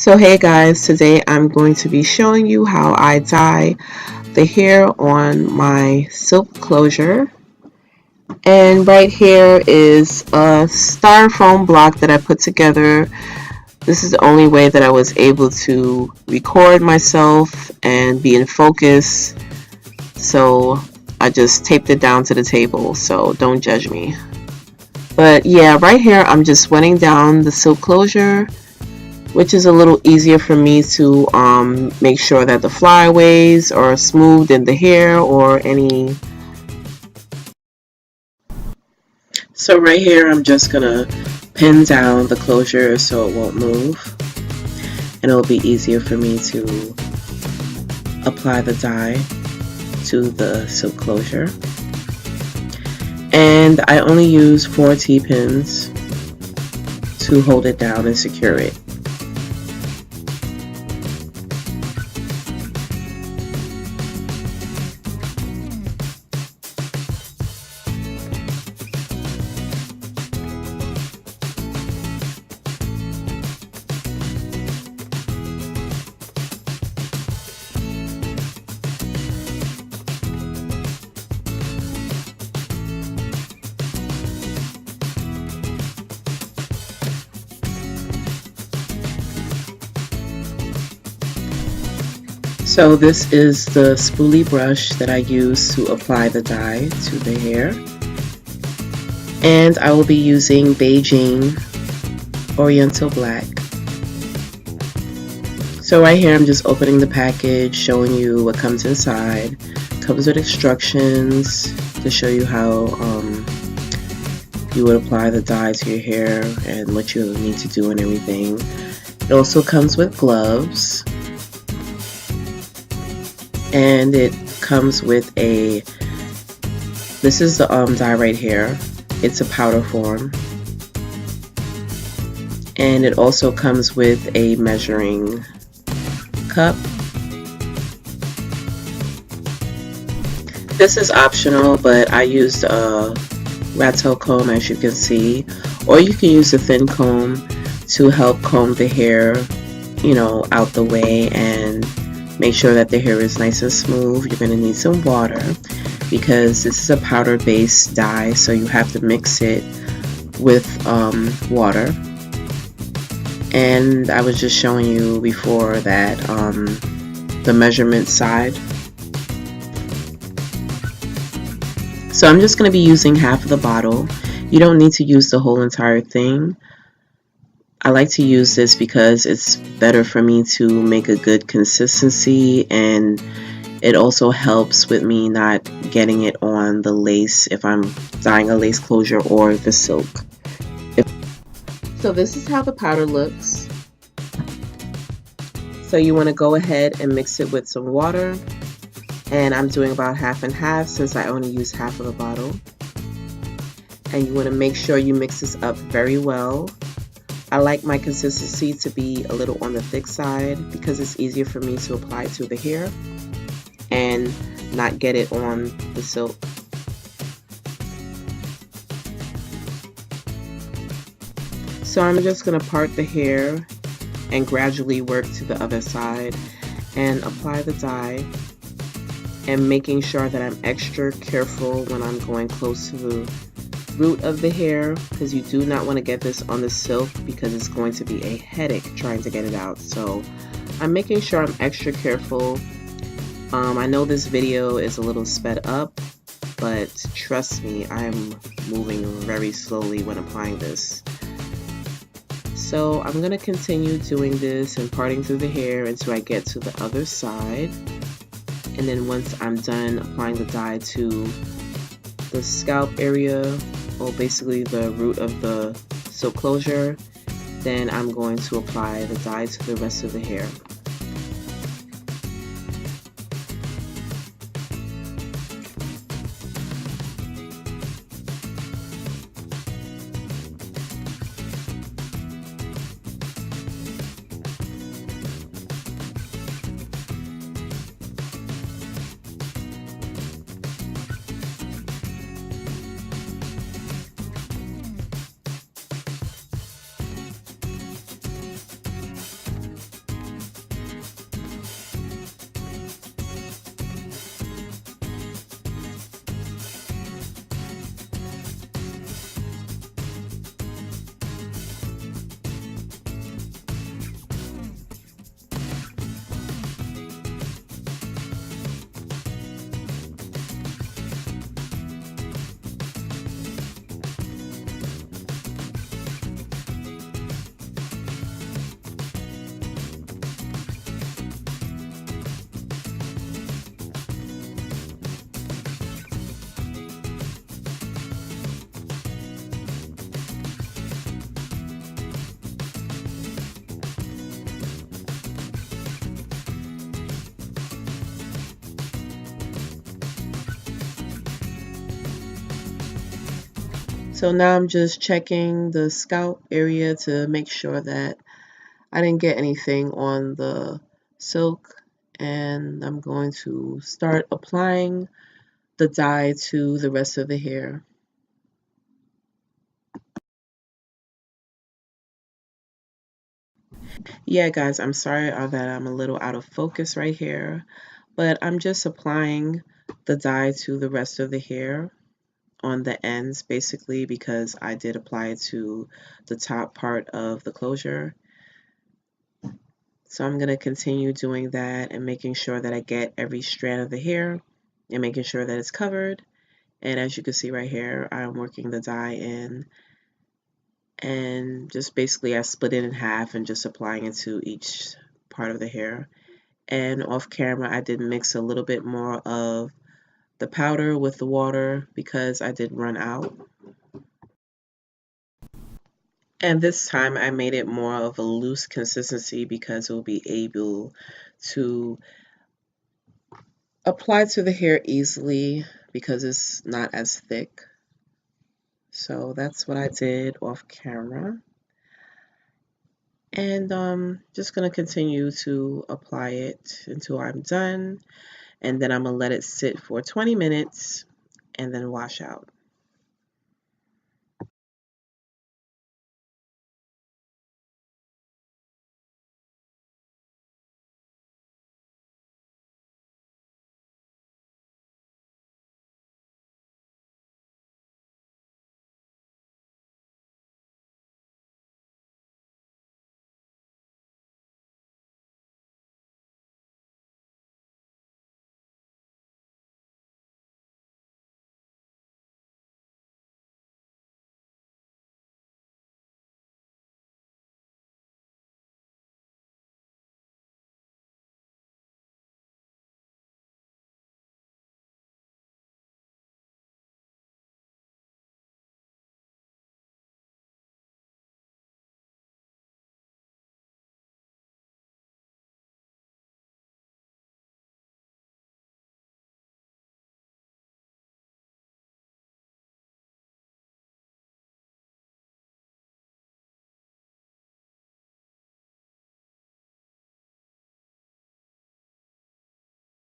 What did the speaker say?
So hey guys, today I'm going to be showing you how I dye the hair on my silk closure. And right here is a styrofoam block that I put together. This is the only way that I was able to record myself and be in focus. So I just taped it down to the table, so don't judge me. But yeah, right here I'm just wetting down the silk closure, which is a little easier for me to make sure that the flyaways are smoothed in the hair or any. So right here I'm just gonna pin down the closure so it won't move, and it'll be easier for me to apply the dye to the silk closure. And I only use 4 T-pins to hold it down and secure it. So this is the spoolie brush that I use to apply the dye to the hair. And I will be using Bigen Oriental Black. So right here I'm just opening the package, showing you what comes inside. Comes with instructions to show you how you would apply the dye to your hair and what you need to do and everything. It also comes with gloves. And it comes with this is the dye right here. It's a powder form. And it also comes with a measuring cup. This is optional, but I used a rat tail comb, as you can see, or you can use a thin comb to help comb the hair, out the way and make sure that the hair is nice and smooth. You're going to need some water because this is a powder based dye, so you have to mix it with water. And I was just showing you before that the measurement side. So I'm just going to be using half of the bottle. You don't need to use the whole entire thing. I like to use this because it's better for me to make a good consistency, and it also helps with me not getting it on the lace if I'm dyeing a lace closure or the silk. So this is how the powder looks. So you want to go ahead and mix it with some water, and I'm doing about half and half since I only use half of the bottle. And you want to make sure you mix this up very well. I like my consistency to be a little on the thick side because it's easier for me to apply to the hair and not get it on the silk. So I'm just going to part the hair and gradually work to the other side and apply the dye, and making sure that I'm extra careful when I'm going close to the root of the hair, because you do not want to get this on the silk because it's going to be a headache trying to get it out. So I'm making sure I'm extra careful. I know this video is a little sped up, but trust me, I'm moving very slowly when applying this. So I'm going to continue doing this and parting through the hair until I get to the other side. And then once I'm done applying the dye to the scalp area, or basically the root of the silk closure, then I'm going to apply the dye to the rest of the hair. So now I'm just checking the scalp area to make sure that I didn't get anything on the silk, and I'm going to start applying the dye to the rest of the hair. Yeah, guys, I'm sorry that I'm a little out of focus right here, but I'm just applying the dye to the rest of the hair on the ends, basically, because I did apply it to the top part of the closure. So I'm going to continue doing that and making sure that I get every strand of the hair and making sure that it's covered. And as you can see right here, I'm working the dye in, and just basically I split it in half and just applying it to each part of the hair. And off camera, I did mix a little bit more of the powder with the water because I did run out. And this time I made it more of a loose consistency because it will be able to apply to the hair easily because it's not as thick. So that's what I did off camera. And just going to continue to apply it until I'm done. And then I'm going to let it sit for 20 minutes and then wash out.